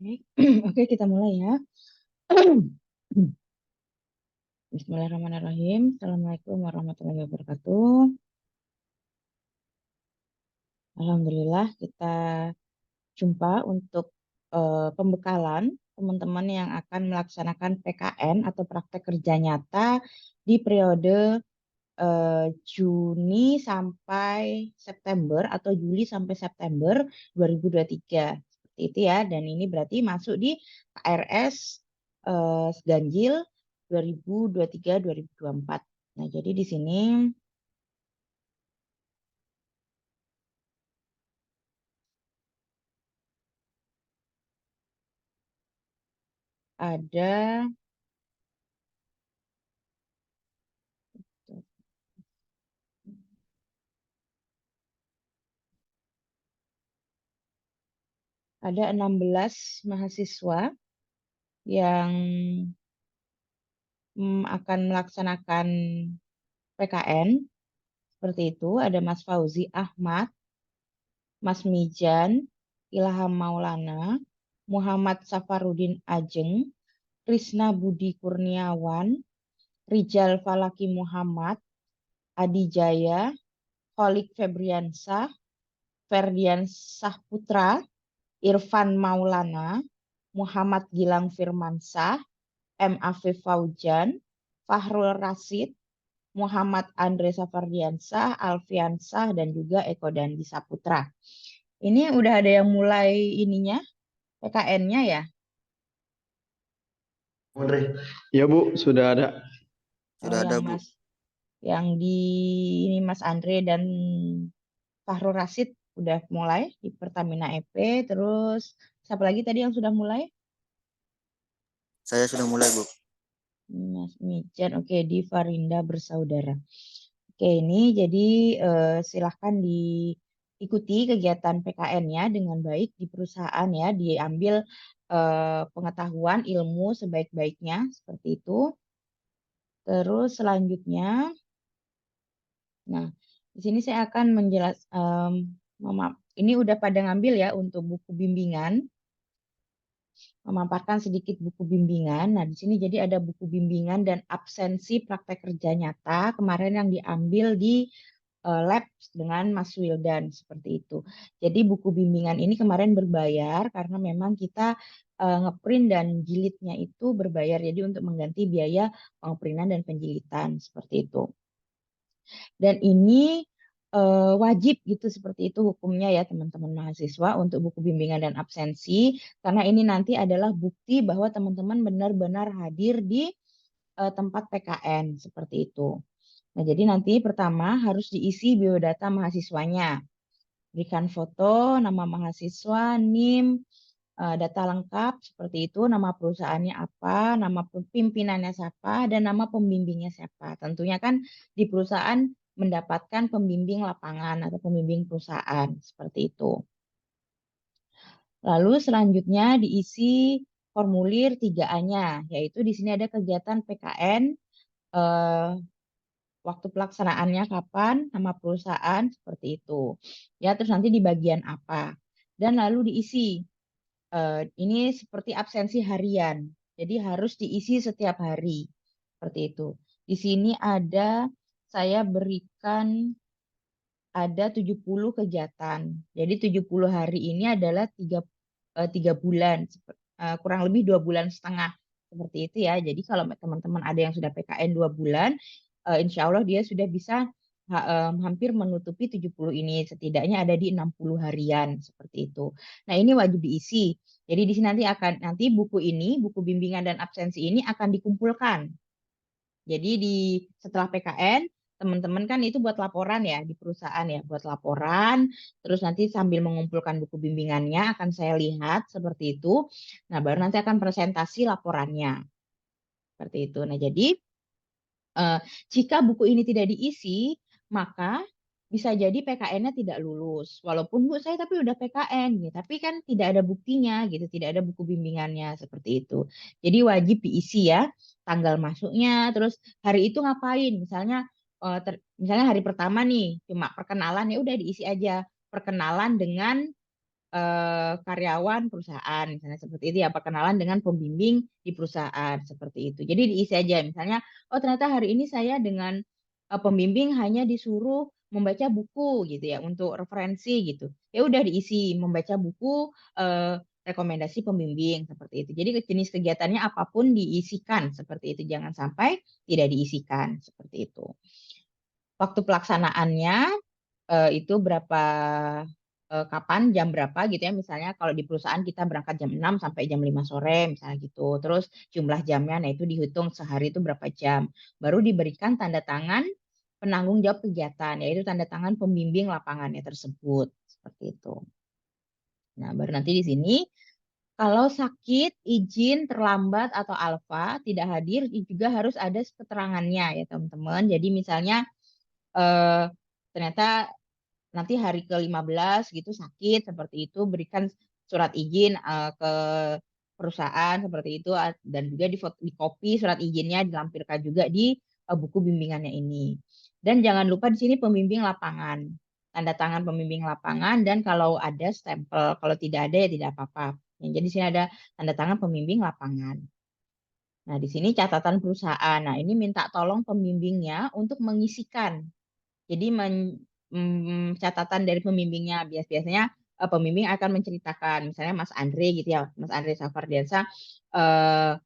Oke, Oke, kita mulai ya. Bismillahirrahmanirrahim. Assalamualaikum warahmatullahi wabarakatuh. Alhamdulillah kita jumpa untuk pembekalan teman-teman yang akan melaksanakan PKN atau praktek kerja nyata di periode Juni sampai September atau Juli sampai September 2023. Seperti itu ya. Dan ini berarti masuk di KRS Ganjil 2023-2024. Nah, jadi di sini ada ada 16 mahasiswa yang akan melaksanakan PKN. Seperti itu, ada Mas Fauzi Ahmad, Mas Mijan, Ilham Maulana, Muhammad Safarudin Ajeng, Krisna Budi Kurniawan, Rijal Falaki Muhammad, Adi Jaya, Kholik Febriansah, Ferdian Sahputra, Irfan Maulana, Muhammad Gilang Firmansah, M. Afif Faujan, Fahrul Rasid, Muhammad Andre Safardiansah, Alfiansah, dan juga Eko Dandi Saputra. Ini udah ada yang mulai ininya, PKN-nya ya? Andre. Ya Bu, sudah ada. Oh, yang Bu. Mas, yang di ini Mas Andre dan Fahrul Rasid udah mulai di Pertamina EP. Terus siapa lagi tadi yang sudah mulai? Saya sudah mulai, Bu. Mas Mijan, oke, di Farinda Bersaudara. Oke, ini jadi silahkan diikuti kegiatan PKN-nya dengan baik di perusahaan ya, diambil pengetahuan ilmu sebaik-baiknya seperti itu. Terus selanjutnya, nah di sini saya akan ini udah pada ngambil ya untuk buku bimbingan, memaparkan sedikit buku bimbingan. Nah, di sini jadi ada buku bimbingan dan absensi praktek kerja nyata kemarin yang diambil di lab dengan Mas Wildan seperti itu. Jadi buku bimbingan ini kemarin berbayar karena memang kita ngeprint dan jilidnya itu berbayar. Jadi untuk mengganti biaya pengeprintan dan penjilitan seperti itu. Dan ini wajib gitu seperti itu hukumnya ya teman-teman mahasiswa untuk buku bimbingan dan absensi karena ini nanti adalah bukti bahwa teman-teman benar-benar hadir di tempat PKN seperti itu. Nah, jadi nanti pertama harus diisi biodata mahasiswanya. Berikan foto, nama mahasiswa, NIM, data lengkap seperti itu, nama perusahaannya apa, nama pimpinannya siapa, dan nama pembimbingnya siapa. Tentunya kan di perusahaan mendapatkan pembimbing lapangan atau pembimbing perusahaan seperti itu. Lalu selanjutnya diisi formulir 3A-nya, yaitu di sini ada kegiatan PKN, waktu pelaksanaannya kapan, nama perusahaan seperti itu. Ya, terus nanti di bagian apa. Dan lalu diisi. Ini seperti absensi harian. Jadi harus diisi setiap hari. Seperti itu. Di sini ada saya berikan ada 70 kegiatan. Jadi 70 hari ini adalah 3 bulan, kurang lebih 2,5 bulan seperti itu ya. Jadi kalau teman-teman ada yang sudah PKN 2 bulan, insya Allah dia sudah bisa hampir menutupi 70 ini. Setidaknya ada di 60 harian seperti itu. Nah, ini wajib diisi. Jadi di sini nanti buku ini, buku bimbingan dan absensi ini akan dikumpulkan. Jadi setelah PKN teman-teman kan itu buat laporan ya di perusahaan ya, buat laporan. Terus nanti sambil mengumpulkan buku bimbingannya akan saya lihat seperti itu. Nah, baru nanti akan presentasi laporannya. Seperti itu. Nah, jadi jika buku ini tidak diisi, maka bisa jadi PKN-nya tidak lulus. Walaupun Bu saya tapi udah PKN gitu, tapi kan tidak ada buktinya gitu, tidak ada buku bimbingannya seperti itu. Jadi wajib diisi ya, tanggal masuknya, terus hari itu ngapain? Misalnya hari pertama nih cuma perkenalan ya udah diisi aja perkenalan dengan karyawan perusahaan, misalnya seperti itu ya, perkenalan dengan pembimbing di perusahaan seperti itu. Jadi diisi aja, misalnya, oh ternyata hari ini saya dengan pembimbing hanya disuruh membaca buku gitu ya untuk referensi gitu. Ya udah diisi membaca buku rekomendasi pembimbing seperti itu. Jadi jenis kegiatannya apapun diisikan seperti itu, jangan sampai tidak diisikan seperti itu. Waktu pelaksanaannya itu berapa kapan jam berapa gitu ya, misalnya kalau di perusahaan kita berangkat jam 6 sampai jam 5 sore misalnya gitu, terus jumlah jamnya nah itu dihitung sehari itu berapa jam, baru diberikan tanda tangan penanggung jawab kegiatan, yaitu tanda tangan pembimbing lapangannya tersebut seperti itu. Nah baru nanti di sini kalau sakit, izin, terlambat, atau alfa tidak hadir juga harus ada keterangannya ya teman-teman. Jadi misalnya eh, ternyata nanti hari ke-15 gitu sakit seperti itu, berikan surat izin ke perusahaan seperti itu, dan juga di copy surat izinnya dilampirkan juga di buku bimbingannya ini. Dan jangan lupa di sini pembimbing lapangan. Tanda tangan pembimbing lapangan, dan kalau ada stempel, kalau tidak ada ya tidak apa-apa. Jadi di sini ada tanda tangan pembimbing lapangan. Nah, di sini catatan perusahaan. Nah, ini minta tolong pembimbingnya untuk mengisikan. Jadi catatan dari pembimbingnya biasanya pembimbing akan menceritakan, misalnya Mas Andre gitu ya, Mas Andre Safardiansa eh,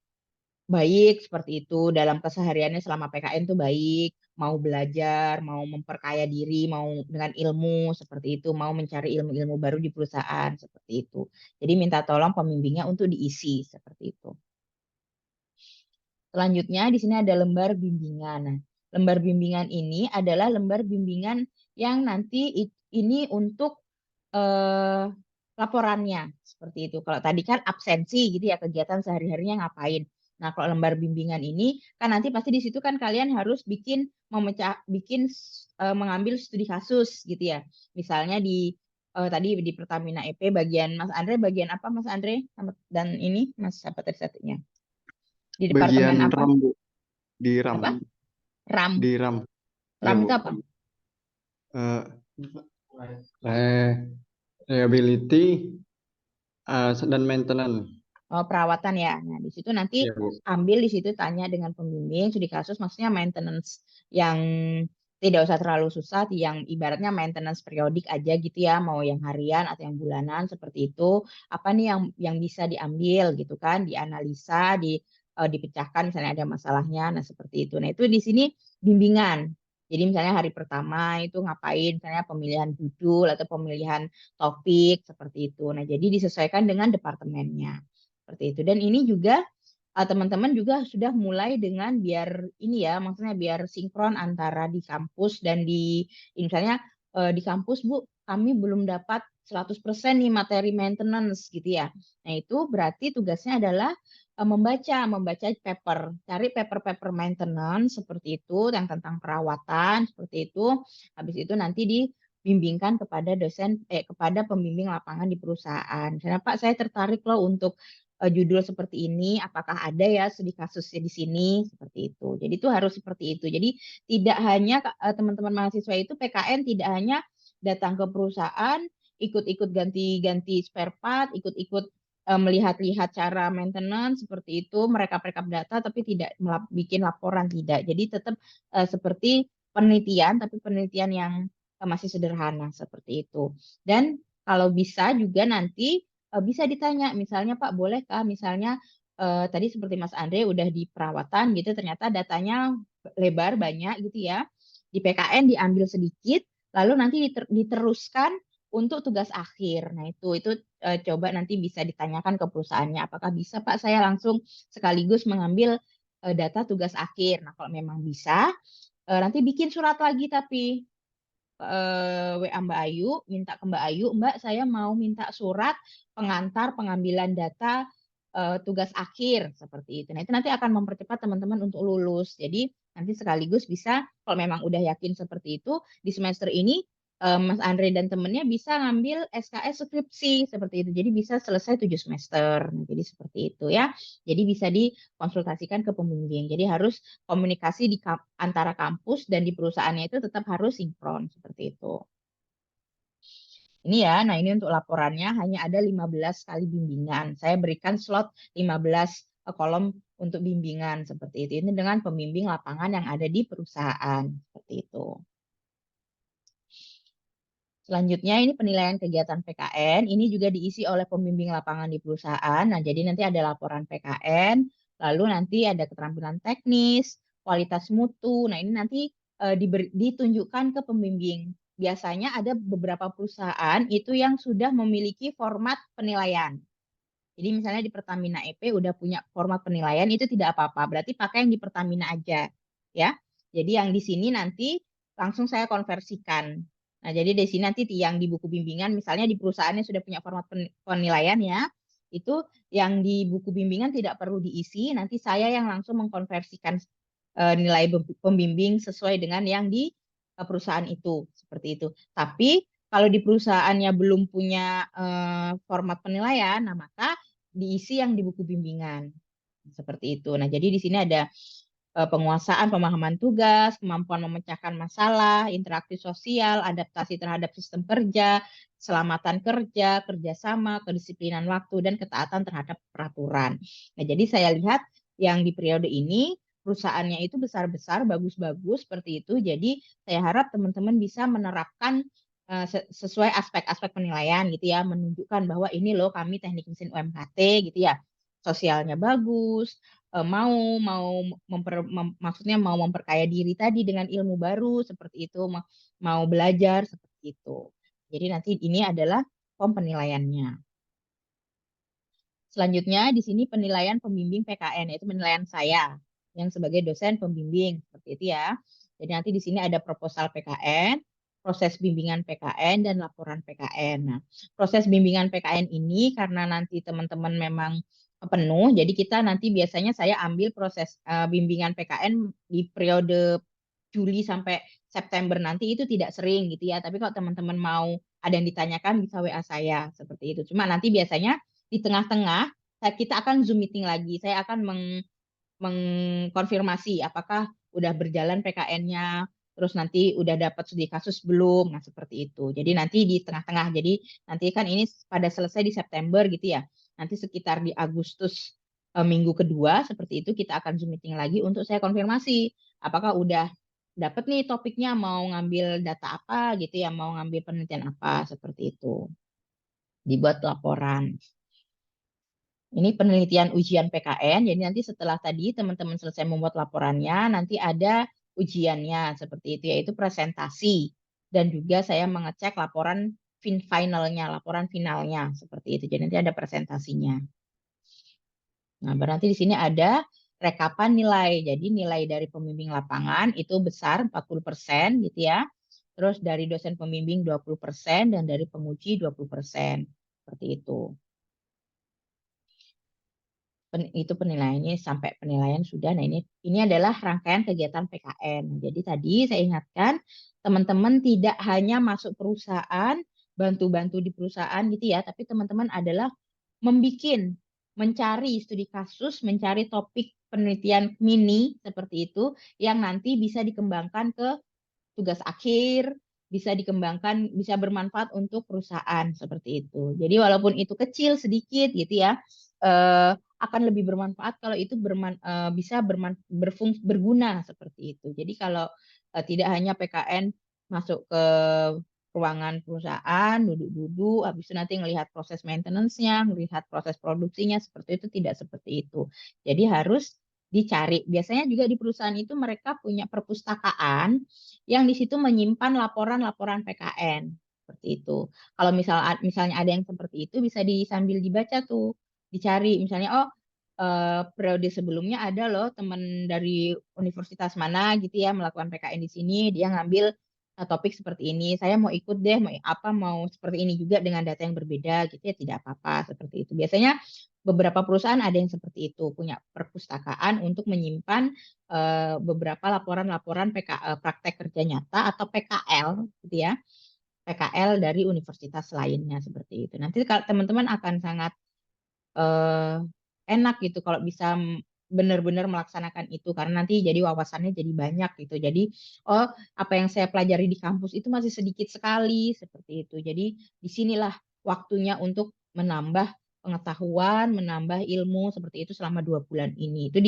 baik seperti itu dalam kesehariannya selama PKN tuh baik, mau belajar, mau memperkaya diri, mau dengan ilmu seperti itu, mau mencari ilmu-ilmu baru di perusahaan seperti itu. Jadi minta tolong pembimbingnya untuk diisi seperti itu. Selanjutnya di sini ada lembar bimbingan. Nah, lembar bimbingan ini adalah lembar bimbingan yang nanti ini untuk eh, laporannya seperti itu. Kalau tadi kan absensi gitu ya, kegiatan sehari-harinya ngapain. Nah, kalau lembar bimbingan ini kan nanti pasti di situ kan kalian harus mengambil studi kasus gitu ya. Misalnya tadi di Pertamina EP bagian Mas Andre bagian apa Mas Andre, dan ini Mas apa tadi satunya? Di Bagian departemen apa? RAM, Bu. Di RAM. Apa? RAM. Di RAM. Ya, RAM Bu. itu apa? Eh, re- Reliability dan maintenance. Oh, perawatan ya. Nah, di situ nanti Ya, Bu. ambil di situ tanya dengan pembimbing studi kasus, maksudnya maintenance yang tidak usah terlalu susah, yang ibaratnya maintenance periodik aja gitu ya, mau yang harian atau yang bulanan seperti itu. Apa nih yang bisa diambil gitu kan, dianalisa, dipecahkan misalnya ada masalahnya. Nah, seperti itu. Nah, itu di sini bimbingan. Jadi misalnya hari pertama itu ngapain, misalnya pemilihan judul atau pemilihan topik seperti itu. Nah, jadi disesuaikan dengan departemennya. Seperti itu. Dan ini juga teman-teman juga sudah mulai dengan biar ini ya, maksudnya biar sinkron antara di kampus dan misalnya di kampus Bu, kami belum dapat 100% nih materi maintenance gitu ya. Nah, itu berarti tugasnya adalah membaca paper, cari paper-paper maintenance seperti itu yang tentang perawatan seperti itu. Habis itu nanti dibimbingkan kepada kepada pembimbing lapangan di perusahaan. Misalnya Pak, saya tertarik loh untuk judul seperti ini, apakah ada ya studi kasusnya di sini seperti itu. Jadi itu harus seperti itu. Jadi tidak hanya teman-teman mahasiswa itu PKN tidak hanya datang ke perusahaan, ikut-ikut ganti-ganti spare part, ikut-ikut melihat-lihat cara maintenance seperti itu, mereka rekap data tapi tidak bikin laporan tidak. Jadi tetap seperti penelitian tapi penelitian yang masih sederhana seperti itu. Dan kalau bisa juga nanti bisa ditanya, misalnya Pak, bolehkah misalnya tadi seperti Mas Andre udah di perawatan gitu, ternyata datanya lebar banyak gitu ya, di PKN diambil sedikit, lalu nanti diteruskan untuk tugas akhir. Nah itu coba nanti bisa ditanyakan ke perusahaannya, apakah bisa Pak saya langsung sekaligus mengambil data tugas akhir. Nah kalau memang bisa, nanti bikin surat lagi tapi WA Mbak Ayu, minta ke Mbak Ayu, Mbak saya mau minta surat pengantar pengambilan data tugas akhir seperti itu. Nah itu nanti akan mempercepat teman-teman untuk lulus. Jadi nanti sekaligus bisa kalau memang udah yakin seperti itu di semester ini Mas Andre dan temennya bisa ngambil SKS skripsi seperti itu. Jadi bisa selesai 7 semester. Nah, jadi seperti itu ya. Jadi bisa dikonsultasikan ke pembimbing. Jadi harus komunikasi antara kampus dan di perusahaannya itu tetap harus sinkron seperti itu. Ini ya, nah ini untuk laporannya hanya ada 15 kali bimbingan. Saya berikan slot 15 kolom untuk bimbingan seperti itu. Ini dengan pembimbing lapangan yang ada di perusahaan seperti itu. Selanjutnya ini penilaian kegiatan PKN. Ini juga diisi oleh pembimbing lapangan di perusahaan. Nah, jadi nanti ada laporan PKN, lalu nanti ada keterampilan teknis, kualitas mutu. Nah, ini nanti ditunjukkan ke pembimbing. Biasanya ada beberapa perusahaan itu yang sudah memiliki format penilaian. Jadi misalnya di Pertamina EP udah punya format penilaian, itu tidak apa-apa. Berarti pakai yang di Pertamina aja, ya. Jadi yang di sini nanti langsung saya konversikan. Nah, jadi di sini nanti yang di buku bimbingan, misalnya di perusahaannya sudah punya format penilaian ya, itu yang di buku bimbingan tidak perlu diisi. Nanti saya yang langsung mengkonversikan nilai pembimbing sesuai dengan yang di perusahaan itu, seperti itu. Tapi kalau di perusahaannya belum punya format penilaian, nah maka diisi yang di buku bimbingan. Seperti itu. Nah, jadi di sini ada penguasaan pemahaman tugas, kemampuan memecahkan masalah, interaksi sosial, adaptasi terhadap sistem kerja, keselamatan kerja, kerjasama, kedisiplinan waktu, dan ketaatan terhadap peraturan. Nah, jadi saya lihat yang di periode ini perusahaannya itu besar-besar, bagus-bagus seperti itu. Jadi saya harap teman-teman bisa menerapkan sesuai aspek-aspek penilaian gitu ya, menunjukkan bahwa ini loh kami teknik mesin UMKT gitu ya, sosialnya bagus, mau maksudnya mau memperkaya diri tadi dengan ilmu baru seperti itu, mau belajar seperti itu. Jadi nanti ini adalah form penilaiannya. Selanjutnya di sini penilaian pembimbing PKN, yaitu penilaian saya yang sebagai dosen pembimbing seperti itu ya. Jadi nanti di sini ada proposal PKN, proses bimbingan PKN, dan laporan PKN. Nah, proses bimbingan PKN ini karena nanti teman-teman memang penuh, jadi kita nanti biasanya saya ambil proses bimbingan PKN di periode Juli sampai September nanti itu tidak sering gitu ya. Tapi kalau teman-teman mau ada yang ditanyakan bisa WA saya seperti itu. Cuma nanti biasanya di tengah-tengah kita akan Zoom meeting lagi. Saya akan mengkonfirmasi apakah udah berjalan PKN-nya, terus nanti udah dapat studi kasus belum, nah seperti itu. Jadi nanti di tengah-tengah, jadi nanti kan ini pada selesai di September gitu ya, nanti sekitar di Agustus minggu kedua seperti itu kita akan Zoom meeting lagi untuk saya konfirmasi apakah udah dapat nih topiknya, mau ngambil data apa gitu ya, mau ngambil penelitian apa seperti itu, dibuat laporan. Ini penelitian ujian PKN, jadi nanti setelah tadi teman-teman selesai membuat laporannya, nanti ada ujiannya seperti itu, yaitu presentasi. Dan juga saya mengecek laporan finalnya, laporan finalnya seperti itu. Jadi nanti ada presentasinya. Nah, berarti di sini ada rekapan nilai. Jadi nilai dari pembimbing lapangan itu besar 40% gitu ya. Terus dari dosen pembimbing 20% dan dari penguji 20%. Seperti itu. Itu penilaiannya sampai penilaian sudah. Nah, ini adalah rangkaian kegiatan PKN. Jadi tadi saya ingatkan teman-teman tidak hanya masuk perusahaan, bantu-bantu di perusahaan gitu ya, tapi teman-teman adalah mencari studi kasus, mencari topik penelitian mini seperti itu yang nanti bisa dikembangkan ke tugas akhir, bisa dikembangkan, bisa bermanfaat untuk perusahaan seperti itu. Jadi walaupun itu kecil sedikit gitu ya, akan lebih bermanfaat kalau itu bisa berguna seperti itu. Jadi kalau tidak hanya PKN masuk ke ruangan perusahaan, duduk-duduk, habis itu nanti ngelihat proses maintenance-nya, melihat proses produksinya, seperti itu tidak seperti itu. Jadi harus dicari. Biasanya juga di perusahaan itu mereka punya perpustakaan yang di situ menyimpan laporan-laporan PKN seperti itu. Kalau misalnya ada yang seperti itu bisa sambil dibaca tuh, dicari misalnya periode sebelumnya ada loh teman dari universitas mana gitu ya melakukan PKN di sini, dia ngambil topik seperti ini, saya mau ikut deh, mau seperti ini juga dengan data yang berbeda gitu ya, tidak apa-apa seperti itu. Biasanya beberapa perusahaan ada yang seperti itu, punya perpustakaan untuk menyimpan beberapa laporan-laporan praktek kerja nyata atau PKL gitu ya, PKL dari universitas lainnya seperti itu. Nanti kalau teman-teman akan sangat enak gitu kalau bisa benar-benar melaksanakan itu karena nanti jadi wawasannya jadi banyak gitu. Jadi oh apa yang saya pelajari di kampus itu masih sedikit sekali seperti itu. Jadi disinilah waktunya untuk menambah pengetahuan, menambah ilmu seperti itu selama 2 bulan ini. Itu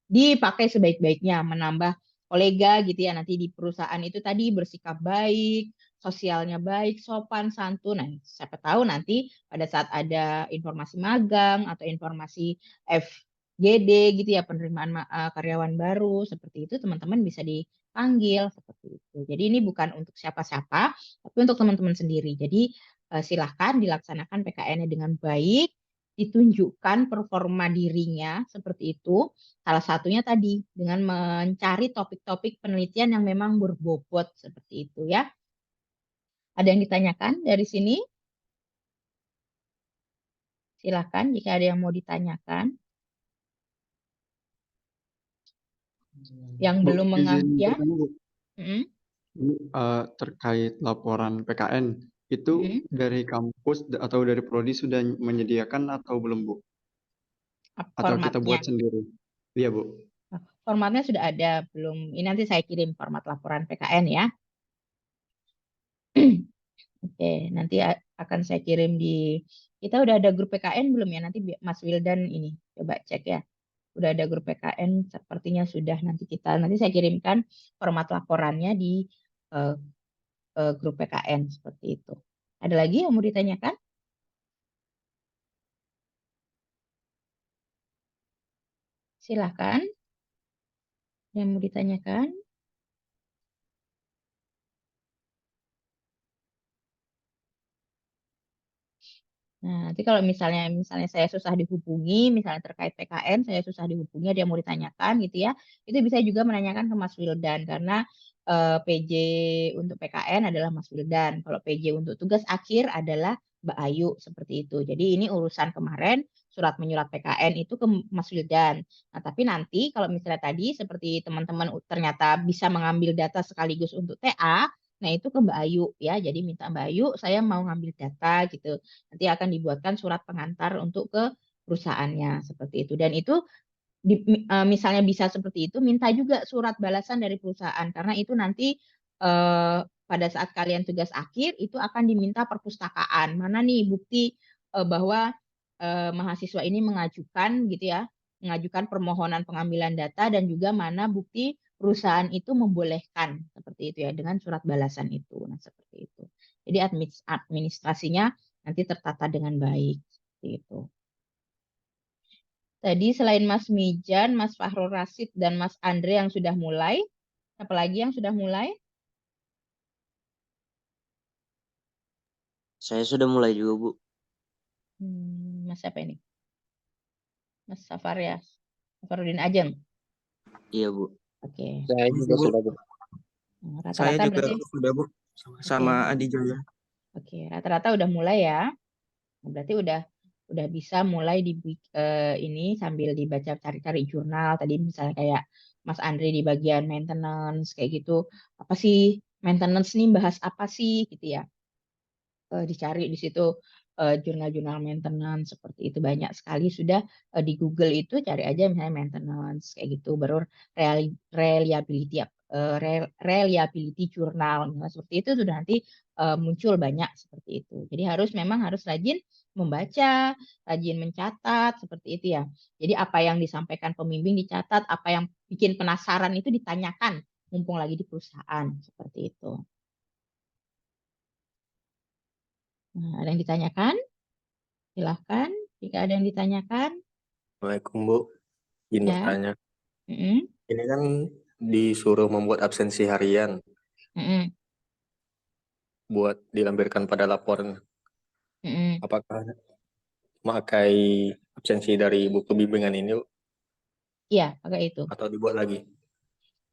dipakai sebaik-baiknya, menambah kolega gitu ya nanti di perusahaan itu tadi bersikap baik, sosialnya baik, sopan, santun. Nah, siapa tahu nanti pada saat ada informasi magang atau informasi FGD gitu ya penerimaan karyawan baru seperti itu teman-teman bisa dipanggil seperti itu. Jadi ini bukan untuk siapa-siapa, tapi untuk teman-teman sendiri. Jadi silahkan dilaksanakan PKN-nya dengan baik, ditunjukkan performa dirinya seperti itu. Salah satunya tadi dengan mencari topik-topik penelitian yang memang berbobot seperti itu ya. Ada yang ditanyakan dari sini? Silahkan jika ada yang mau ditanyakan. Yang Bu, belum izin ya. bertanya, Bu. Mm-mm, Ini, terkait laporan PKN, itu mm-mm. dari kampus atau dari prodi sudah menyediakan atau belum, Bu? Atau kita Formatnya. buat sendiri? Iya, Bu. Formatnya sudah ada, belum. Ini nanti saya kirim format laporan PKN ya. Oke, nanti akan saya kirim di. Kita udah ada grup PKN belum ya? Nanti Mas Wildan ini coba cek ya. Udah ada grup PKN, sepertinya sudah. Nanti saya kirimkan format laporannya di eh, grup PKN seperti itu. Ada lagi yang mau ditanyakan? Silahkan. Yang mau ditanyakan? Nah, nanti kalau misalnya saya susah dihubungi, misalnya terkait PKN, saya susah dihubungi, ada yang mau ditanyakan gitu ya, itu bisa juga menanyakan ke Mas Wildan karena PJ untuk PKN adalah Mas Wildan. Kalau PJ untuk tugas akhir adalah Mbak Ayu seperti itu. Jadi ini urusan kemarin surat menyurat PKN itu ke Mas Wildan. Nah, tapi nanti kalau misalnya tadi seperti teman-teman ternyata bisa mengambil data sekaligus untuk TA, nah itu ke Mbak Ayu ya. Jadi minta Mbak Ayu, saya mau ngambil data gitu. Nanti akan dibuatkan surat pengantar untuk ke perusahaannya seperti itu. Dan itu misalnya bisa seperti itu, minta juga surat balasan dari perusahaan karena itu nanti eh, pada saat kalian tugas akhir itu akan diminta perpustakaan. Mana nih bukti bahwa mahasiswa ini mengajukan gitu ya, mengajukan permohonan pengambilan data dan juga mana bukti perusahaan itu membolehkan seperti itu ya dengan surat balasan itu. Nah, seperti itu. Jadi administrasinya nanti tertata dengan baik seperti itu. Tadi selain Mas Mijan, Mas Fahrul Rasid, dan Mas Andre yang sudah mulai, apalagi yang sudah mulai? Saya sudah mulai juga, Bu. Mas siapa ini? Mas Safar ya? Safarudin Ajeng. Iya, Bu. Oke. Saya juga Bu. sudah, Bu. Saya Rata-rata juga berarti? sudah, Bu. Sama Oke. Adi Jaya. Oke, rata-rata udah mulai ya. Berarti udah bisa mulai di ini sambil dibaca cari-cari jurnal. Tadi misalnya kayak Mas Andre di bagian maintenance kayak gitu. Apa sih maintenance nih bahas apa sih gitu ya. Dicari di situ jurnal-jurnal maintenance seperti itu banyak sekali sudah di Google itu cari aja misalnya maintenance kayak gitu baru reliability reliability jurnal misalnya seperti itu sudah nanti muncul banyak seperti itu. Jadi memang harus rajin membaca, rajin mencatat seperti itu ya. Jadi apa yang disampaikan pembimbing dicatat, apa yang bikin penasaran itu ditanyakan mumpung lagi di perusahaan seperti itu. Nah, ada yang ditanyakan? Silahkan, jika ada yang ditanyakan. Assalamualaikum, Bu. Izin Ya. bertanya. Mm-mm. Ini kan disuruh membuat absensi harian Mm-mm. buat dilampirkan pada laporan. Mm-mm. Apakah memakai absensi dari buku bimbingan ini, Bu? Iya, pakai itu. Atau dibuat lagi?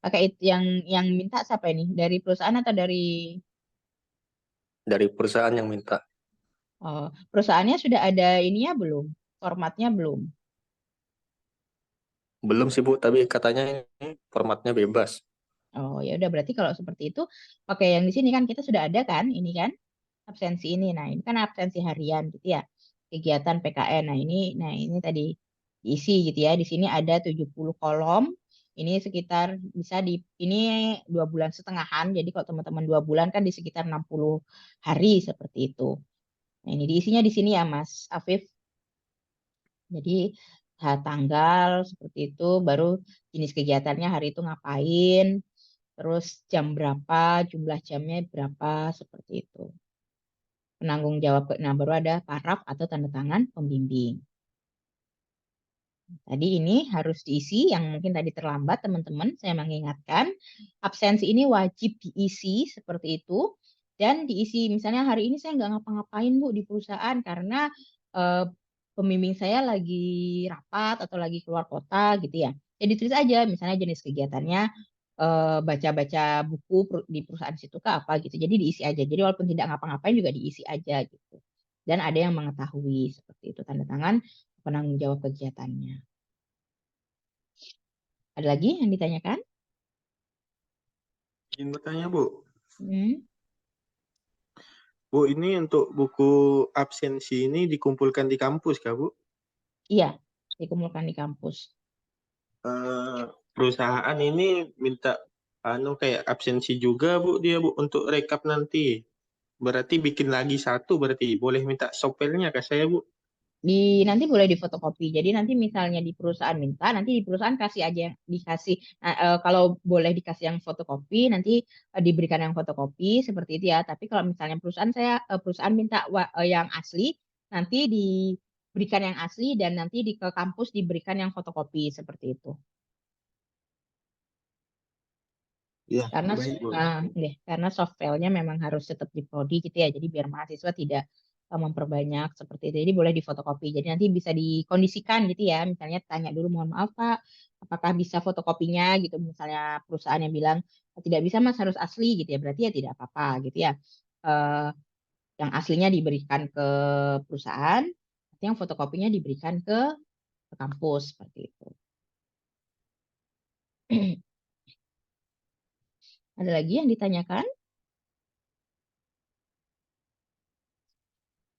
Pakai itu yang minta siapa ini? Dari perusahaan atau dari Dari perusahaan yang minta. perusahaannya sudah ada ininya belum? Formatnya belum? Belum sih, Bu, tapi katanya ini formatnya bebas. Oh, ya udah berarti kalau seperti itu pakai yang di sini kan kita sudah ada kan ini kan absensi ini. Nah, ini kan absensi harian gitu ya. Kegiatan PKN. Nah, ini tadi diisi gitu ya. Di sini ada 70 kolom. Ini sekitar bisa ini 2,5 bulan. Jadi kalau teman-teman 2 bulan kan di sekitar 60 hari seperti itu. Nah, ini diisinya di sini ya Mas Afif. Jadi tanggal seperti itu, baru jenis kegiatannya hari itu ngapain, terus jam berapa, jumlah jamnya berapa, seperti itu. Penanggung jawab, nah baru ada paraf atau tanda tangan pembimbing. Tadi ini harus diisi, yang mungkin tadi terlambat teman-teman, saya mengingatkan, absensi ini wajib diisi seperti itu, dan diisi misalnya hari ini saya nggak ngapa-ngapain Bu di perusahaan karena pembimbing saya lagi rapat atau lagi keluar kota gitu ya. Jadi tulis aja misalnya jenis kegiatannya baca-baca buku di perusahaan situ ke apa gitu. Jadi diisi aja. Jadi walaupun tidak ngapa-ngapain juga diisi aja gitu. Dan ada yang mengetahui seperti itu, tanda tangan penanggung jawab kegiatannya. Ada lagi yang ditanyakan? Izin bertanya, Bu. Hmm. Bu, ini untuk buku absensi ini dikumpulkan di kampus, kah, Bu? Iya, dikumpulkan di kampus. Perusahaan ini minta kayak absensi juga, Bu, dia, Bu, untuk rekap nanti. Berarti bikin lagi satu, berarti boleh minta software-nya ke saya, Bu? Nanti boleh difotokopi. Jadi nanti misalnya di perusahaan minta, nanti di perusahaan kasih aja yang dikasih. Nah, kalau boleh dikasih yang fotokopi, nanti diberikan yang fotokopi seperti itu ya. Tapi kalau misalnya perusahaan minta yang asli, nanti diberikan yang asli dan nanti ke kampus diberikan yang fotokopi seperti itu. Ya, Karena baik, Bu. karena soft file-nya memang harus tetap di prodi gitu ya. Jadi biar mahasiswa tidak memperbanyak seperti itu. Jadi boleh difotokopi. Jadi nanti bisa dikondisikan gitu ya. Misalnya tanya dulu, mohon maaf Pak, apakah bisa fotokopinya gitu. Misalnya perusahaan yang bilang tidak bisa Mas, harus asli gitu ya. Berarti ya tidak apa-apa gitu ya. Yang aslinya diberikan ke perusahaan, nanti yang fotokopinya diberikan ke kampus seperti itu. Ada lagi yang ditanyakan?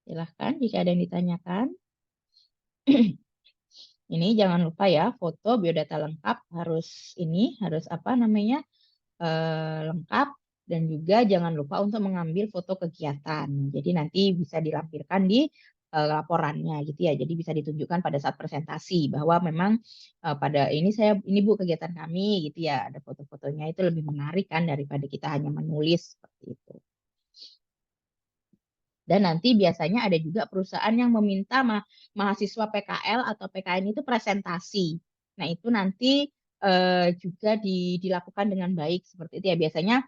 Silahkan jika ada yang ditanyakan. Ini jangan lupa ya, foto biodata lengkap harus lengkap, dan juga jangan lupa untuk mengambil foto kegiatan. Jadi nanti bisa dilampirkan di laporannya gitu ya. Jadi bisa ditunjukkan pada saat presentasi bahwa memang pada ini Bu kegiatan kami gitu ya. Ada foto-fotonya, itu lebih menarik kan daripada kita hanya menulis seperti itu. Dan nanti biasanya ada juga perusahaan yang meminta mahasiswa PKL atau PKN itu presentasi. Nah, itu nanti juga dilakukan dengan baik seperti itu ya. Biasanya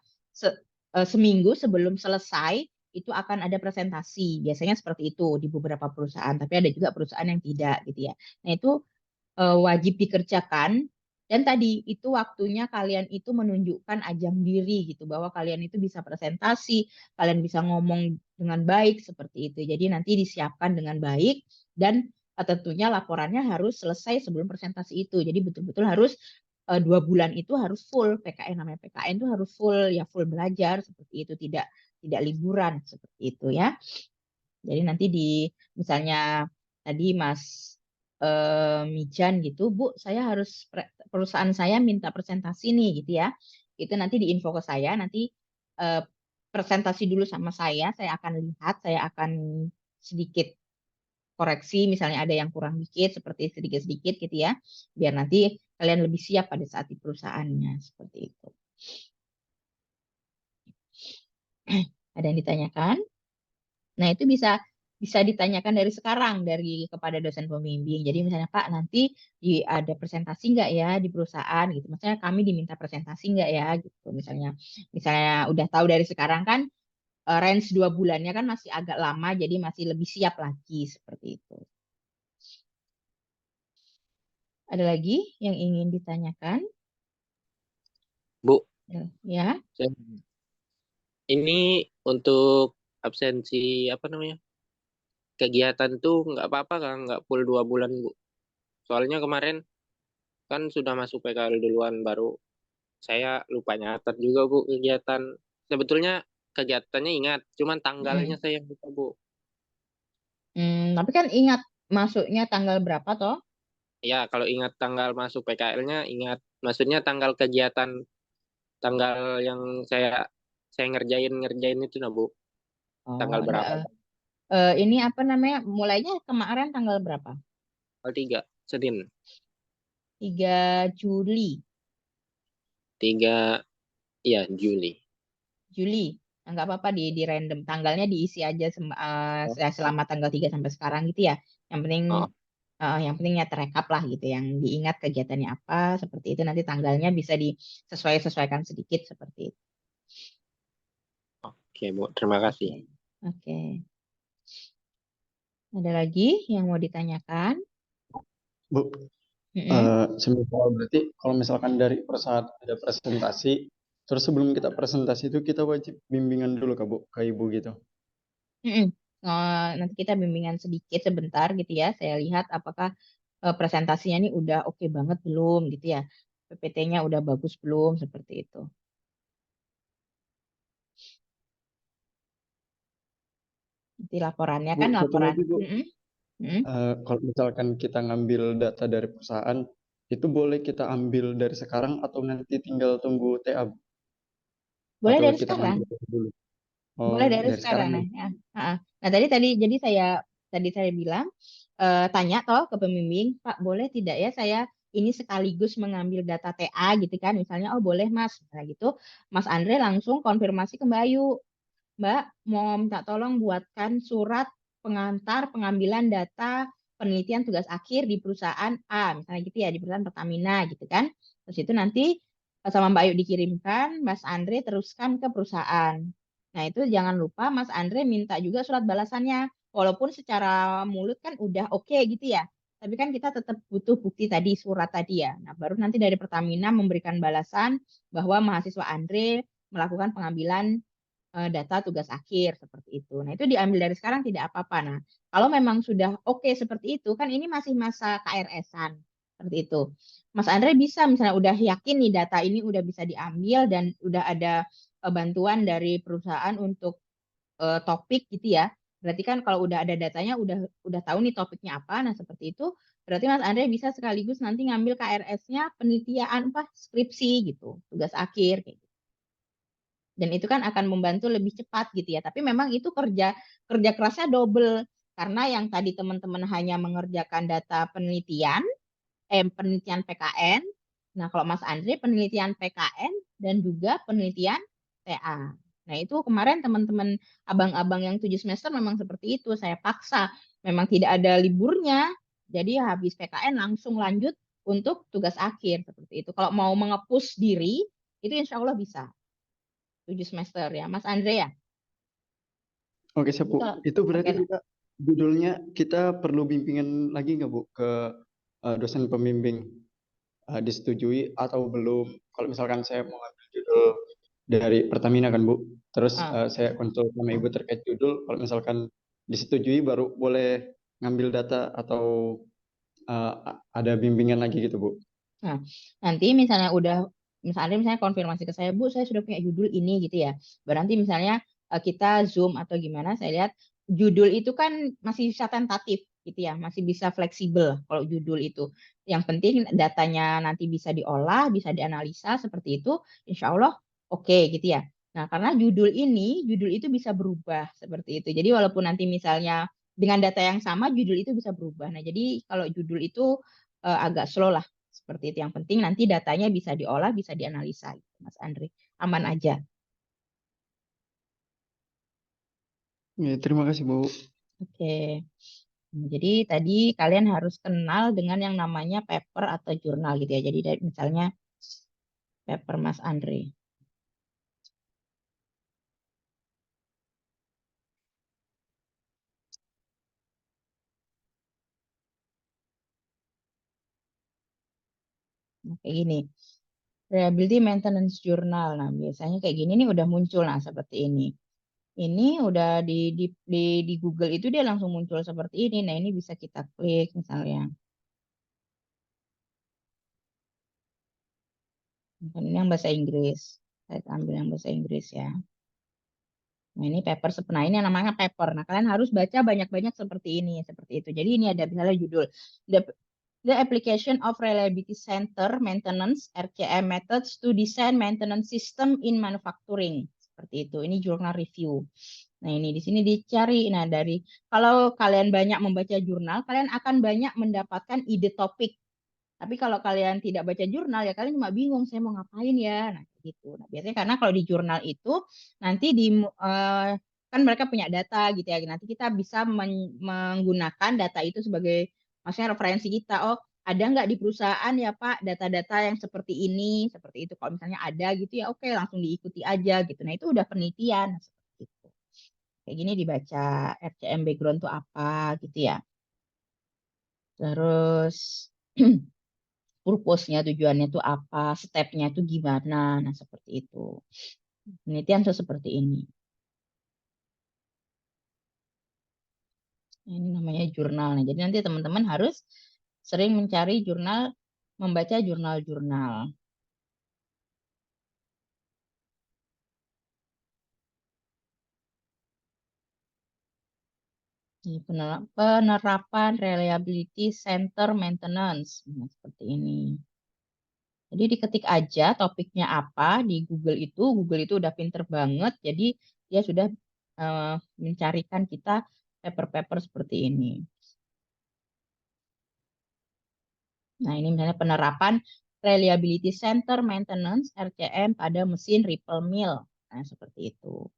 seminggu sebelum selesai itu akan ada presentasi. Biasanya seperti itu di beberapa perusahaan, tapi ada juga perusahaan yang tidak gitu ya. Nah, itu wajib dikerjakan. Dan tadi itu waktunya kalian itu menunjukkan ajang diri gitu, bahwa kalian itu bisa presentasi, kalian bisa ngomong dengan baik seperti itu. Jadi nanti disiapkan dengan baik, dan tentunya laporannya harus selesai sebelum presentasi itu. Jadi betul-betul harus 2 bulan itu harus full PKN, namanya PKN itu harus full ya, full belajar seperti itu, tidak liburan seperti itu ya. Jadi nanti misalnya tadi Mas Mijan gitu, Bu, saya harus perusahaan saya minta presentasi nih gitu ya. Itu nanti diinfo ke saya, nanti presentasi dulu sama saya akan lihat, saya akan sedikit koreksi, misalnya ada yang kurang dikit, seperti sedikit-sedikit gitu ya, biar nanti kalian lebih siap pada saat di perusahaannya, seperti itu. Ada yang ditanyakan? Nah, itu bisa ditanyakan dari sekarang kepada dosen pembimbing. Jadi misalnya Pak, nanti ada presentasi nggak ya di perusahaan gitu. Maksudnya kami diminta presentasi nggak ya gitu. Misalnya udah tahu dari sekarang kan range 2 bulannya kan masih agak lama, jadi masih lebih siap lagi seperti itu. Ada lagi yang ingin ditanyakan? Bu, Ya. ini untuk absensi kegiatan tuh nggak apa-apa kan, nggak full 2 bulan, Bu. Soalnya kemarin kan sudah masuk PKL duluan, baru saya lupa nyatet juga, Bu, kegiatan. Sebetulnya kegiatannya ingat, cuman tanggalnya saya yang lupa, Bu. Tapi kan ingat masuknya tanggal berapa toh? Ya, kalau ingat tanggal masuk PKL-nya, ingat. Maksudnya tanggal kegiatan, tanggal yang saya ngerjain itu, nah, Bu. Oh, Tanggal berapa? ini apa namanya? Mulainya kemarin tanggal berapa? Tanggal 3, Senin. 3 Juli. 3, ya, Juli. Juli. Nah, nggak apa-apa di random. Tanggalnya diisi aja selama tanggal 3 sampai sekarang gitu ya. Yang penting Oh, ya terekap lah gitu. Yang diingat kegiatannya apa, seperti itu. Nanti tanggalnya bisa disesuaikan sedikit seperti itu. oke, Bu. Terima kasih. Oke. Ada lagi yang mau ditanyakan? Bu, semisal berarti kalau misalkan dari perusahaan ada presentasi, terus sebelum kita presentasi itu kita wajib bimbingan dulu ke Bu, ke Ibu gitu. Nanti kita bimbingan sedikit sebentar gitu ya. Saya lihat apakah presentasinya ini udah oke banget belum gitu ya. PPT-nya udah bagus belum seperti itu. Nanti laporannya Bu, kan satu laporan. lagi Bu, kalau misalkan kita ngambil data dari perusahaan, itu boleh kita ambil dari sekarang atau nanti tinggal tunggu TA Bu? Boleh Atau dari kita sekarang. ngambil dulu? Boleh Oh, dari dari sekarang. sekarang ya. Nah, jadi saya bilang tanya toh ke pembimbing, Pak, boleh tidak ya saya ini sekaligus mengambil data TA gitu kan, misalnya, oh boleh Mas, nah gitu, Mas Andre langsung konfirmasi ke Mbak Ayu, Mbak mau minta tolong buatkan surat pengantar pengambilan data penelitian tugas akhir di perusahaan A, misalnya gitu ya, di perusahaan Pertamina gitu kan, terus itu nanti sama Mbak Ayu dikirimkan, Mas Andre teruskan ke perusahaan. Nah, itu jangan lupa Mas Andre minta juga surat balasannya. Walaupun secara mulut kan udah oke gitu ya. Tapi kan kita tetap butuh bukti tadi, surat tadi ya. Nah, baru nanti dari Pertamina memberikan balasan bahwa mahasiswa Andre melakukan pengambilan data tugas akhir seperti itu. Nah, itu diambil dari sekarang tidak apa-apa. Nah, kalau memang sudah oke seperti itu, kan ini masih masa KRS-an seperti itu. Mas Andre bisa misalnya udah yakin nih data ini udah bisa diambil dan udah ada bantuan dari perusahaan untuk topik gitu ya. Berarti kan kalau udah ada datanya udah tahu nih topiknya apa. Nah, seperti itu berarti Mas Andre bisa sekaligus nanti ngambil KRS-nya penelitian apa skripsi gitu, tugas akhir kayak gitu. Dan itu kan akan membantu lebih cepat gitu ya. Tapi memang itu kerja kerasnya double karena yang tadi teman-teman hanya mengerjakan data penelitian PKN. Nah, kalau Mas Andre penelitian PKN dan juga penelitian TA. Nah, itu kemarin teman-teman abang-abang yang 7 semester memang seperti itu. Saya paksa. Memang tidak ada liburnya. Jadi habis PKN langsung lanjut untuk tugas akhir seperti itu. Kalau mau mengepus diri, itu insya Allah bisa. 7 semester ya. Mas Andre ya? Oke, siap Bu. Itu berarti kita judulnya kita perlu bimbingan lagi nggak Bu ke dosen pembimbing? Disetujui atau belum? Kalau misalkan saya mau ambil judul dari Pertamina kan Bu, terus saya konsul sama Ibu terkait judul, kalau misalkan disetujui baru boleh ngambil data atau ada bimbingan lagi gitu Bu? Nah, nanti misalnya konfirmasi ke saya, Bu, saya sudah punya judul ini gitu ya. Berarti misalnya kita Zoom atau gimana, saya lihat judul itu kan masih bisa tentatif gitu ya, masih bisa fleksibel kalau judul itu. Yang penting datanya nanti bisa diolah, bisa dianalisa seperti itu, insya Allah oke gitu ya. Nah, karena judul itu bisa berubah seperti itu. Jadi walaupun nanti misalnya dengan data yang sama, judul itu bisa berubah. Nah, jadi kalau judul itu agak slow lah seperti itu. Yang penting nanti datanya bisa diolah, bisa dianalisa, gitu, Mas Andre. Aman aja. Ya, terima kasih Bu. Oke. Jadi tadi kalian harus kenal dengan yang namanya paper atau jurnal gitu ya. Jadi misalnya paper Mas Andre. Kayak gini. Reliability Maintenance Journal. Nah, biasanya kayak gini nih udah muncul nah seperti ini. Ini udah di Google itu dia langsung muncul seperti ini. Nah, ini bisa kita klik misalnya. Ini yang bahasa Inggris. Saya ambil yang bahasa Inggris ya. Nah, ini paper nah ini yang namanya paper. Nah, kalian harus baca banyak-banyak seperti ini, seperti itu. Jadi ini ada misalnya judul the application of reliability center maintenance RCM methods to design maintenance system in manufacturing. Seperti itu. Ini jurnal review. Nah, ini di sini dicari. Nah, kalau kalian banyak membaca jurnal, kalian akan banyak mendapatkan ide topik. Tapi kalau kalian tidak baca jurnal, ya kalian cuma bingung, saya mau ngapain ya. Nah, gitu. Nah, biasanya karena kalau di jurnal itu nanti kan mereka punya data gitu ya. Nanti kita bisa menggunakan data itu sebagai maksudnya referensi kita. Oh, ada nggak di perusahaan ya Pak data-data yang seperti ini, seperti itu. Kalau misalnya ada gitu ya, oke langsung diikuti aja gitu. Nah, itu udah penelitian seperti itu. Kayak gini dibaca RCM background itu apa gitu ya. Terus purpose-nya, tujuannya itu apa, step-nya itu gimana. Nah, seperti itu. Penelitian tuh seperti ini. Ini namanya jurnal. Nah, jadi nanti teman-teman harus sering mencari jurnal, membaca jurnal-jurnal. Ini penerapan reliability center maintenance. Nah, seperti ini. Jadi diketik aja topiknya apa di Google itu udah pinter banget. Jadi dia sudah mencarikan kita paper-paper seperti ini. Nah, ini misalnya penerapan reliability center maintenance RCM pada mesin Ripple Mill. Nah, seperti itu.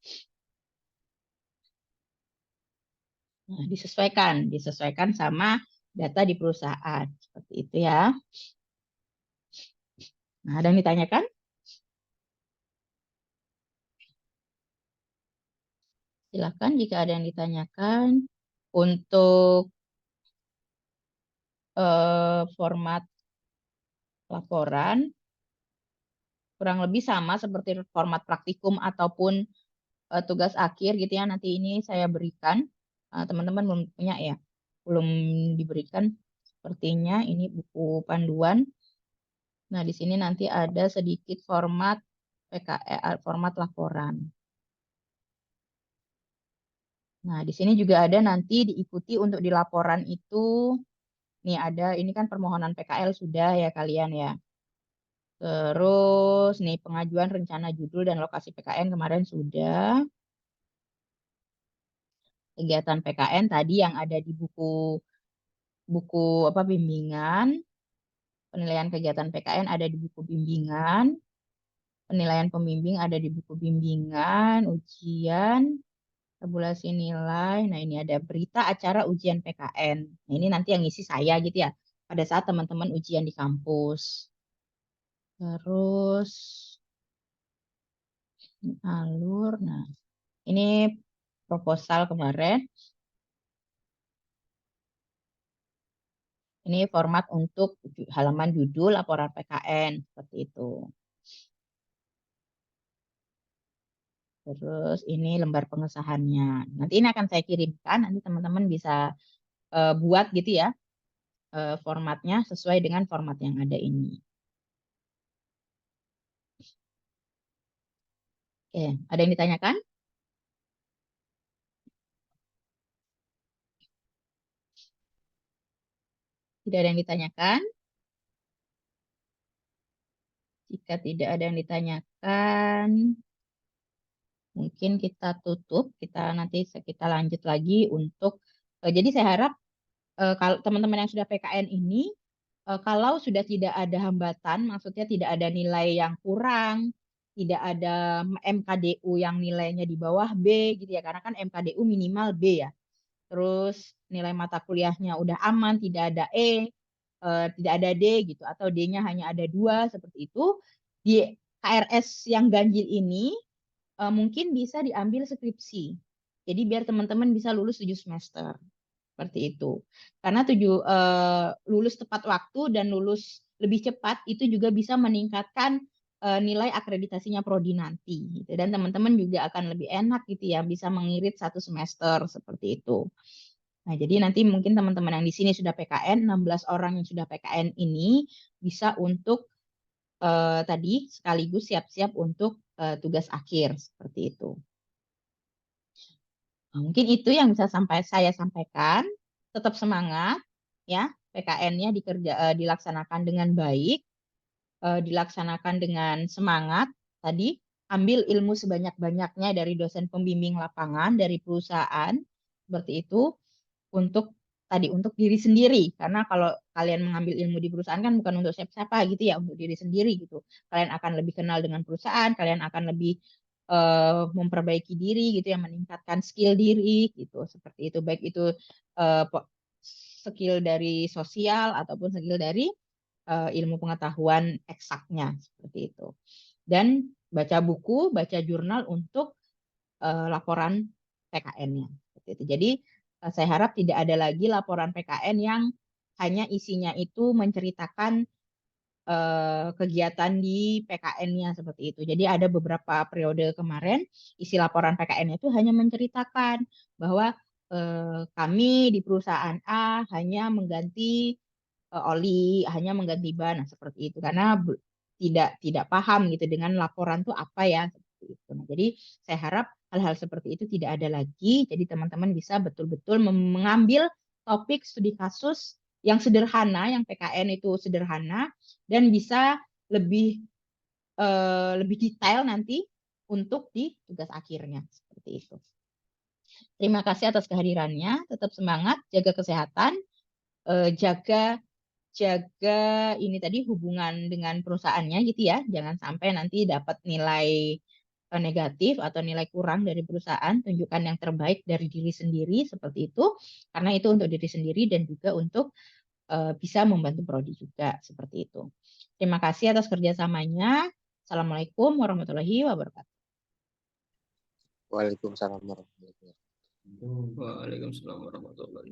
Nah, disesuaikan sama data di perusahaan. Seperti itu ya. Nah, ada yang ditanyakan? Silakan jika ada yang ditanyakan. Untuk format laporan, kurang lebih sama seperti format praktikum ataupun tugas akhir gitu ya. Nanti ini saya berikan. Teman-teman belum punya ya? Belum diberikan sepertinya. Ini buku panduan. Nah, di sini nanti ada sedikit format format laporan. Nah, di sini juga ada nanti diikuti untuk di laporan itu. Nih ada, ini kan permohonan PKL sudah ya kalian ya. Terus nih pengajuan rencana judul dan lokasi PKN kemarin sudah. Kegiatan PKN tadi yang ada di buku apa bimbingan. Penilaian kegiatan PKN ada di buku bimbingan. Penilaian pembimbing ada di buku bimbingan, ujian, tabulasi nilai. Nah, ini ada berita acara ujian PKN. Nah, ini nanti yang ngisi saya gitu ya. Pada saat teman-teman ujian di kampus. Terus alur. Nah, ini proposal kemarin. Ini format untuk halaman judul laporan PKN seperti itu. Terus ini lembar pengesahannya. Nanti ini akan saya kirimkan. Nanti teman-teman bisa buat gitu ya formatnya sesuai dengan format yang ada ini. Oke, ada yang ditanyakan? Tidak ada yang ditanyakan? Jika tidak ada yang ditanyakan, mungkin kita tutup. Nanti kita lanjut lagi untuk. Jadi saya harap kalau teman-teman yang sudah PKN ini, kalau sudah tidak ada hambatan, maksudnya tidak ada nilai yang kurang, tidak ada MKDU yang nilainya di bawah B gitu ya, karena kan MKDU minimal B ya. Terus nilai mata kuliahnya udah aman, tidak ada tidak ada D gitu, atau D-nya hanya ada 2 seperti itu. Di KRS yang ganjil ini mungkin bisa diambil skripsi. Jadi biar teman-teman bisa lulus 7 semester. Seperti itu. Karena lulus tepat waktu dan lulus lebih cepat itu juga bisa meningkatkan nilai akreditasinya prodi nanti. Gitu. Dan teman-teman juga akan lebih enak gitu ya, bisa mengirit 1 semester seperti itu. Nah, jadi nanti mungkin teman-teman yang di sini sudah PKN, 16 orang yang sudah PKN ini bisa untuk tadi sekaligus siap-siap untuk tugas akhir seperti itu. Nah, mungkin itu yang bisa saya sampaikan. Tetap semangat ya. PKN-nya dilaksanakan dengan baik, dilaksanakan dengan semangat tadi, ambil ilmu sebanyak-banyaknya dari dosen pembimbing lapangan, dari perusahaan, seperti itu, untuk diri sendiri. Karena kalau kalian mengambil ilmu di perusahaan kan bukan untuk siapa-siapa gitu ya, untuk diri sendiri gitu. Kalian akan lebih kenal dengan perusahaan, kalian akan lebih memperbaiki diri gitu ya, meningkatkan skill diri gitu, seperti itu. Baik itu skill dari sosial ataupun skill dari ilmu pengetahuan eksaknya, seperti itu. Dan baca buku, baca jurnal untuk laporan PKN-nya. Jadi saya harap tidak ada lagi laporan PKN yang hanya isinya itu menceritakan kegiatan di PKN-nya seperti itu. Jadi ada beberapa periode kemarin isi laporan PKN itu hanya menceritakan bahwa kami di perusahaan A hanya mengganti oli, hanya mengganti ban, seperti itu. Karena tidak paham gitu dengan laporan itu apa ya, seperti itu. Nah, jadi saya harap hal-hal seperti itu tidak ada lagi. Jadi teman-teman bisa betul-betul mengambil topik studi kasus yang sederhana, yang PKN itu sederhana, dan bisa lebih detail nanti untuk di tugas akhirnya, seperti itu. Terima kasih atas kehadirannya. Tetap semangat, jaga kesehatan, jaga ini tadi hubungan dengan perusahaannya gitu ya. Jangan sampai nanti dapat nilai negatif atau nilai kurang dari perusahaan. Tunjukkan yang terbaik dari diri sendiri, seperti itu. Karena itu untuk diri sendiri dan juga untuk bisa membantu prodi juga, seperti itu. Terima kasih atas kerjasamanya. Assalamualaikum warahmatullahi wabarakatuh. Waalaikumsalam warahmatullahi wabarakatuh. Waalaikumsalam warahmatullahi wabarakatuh.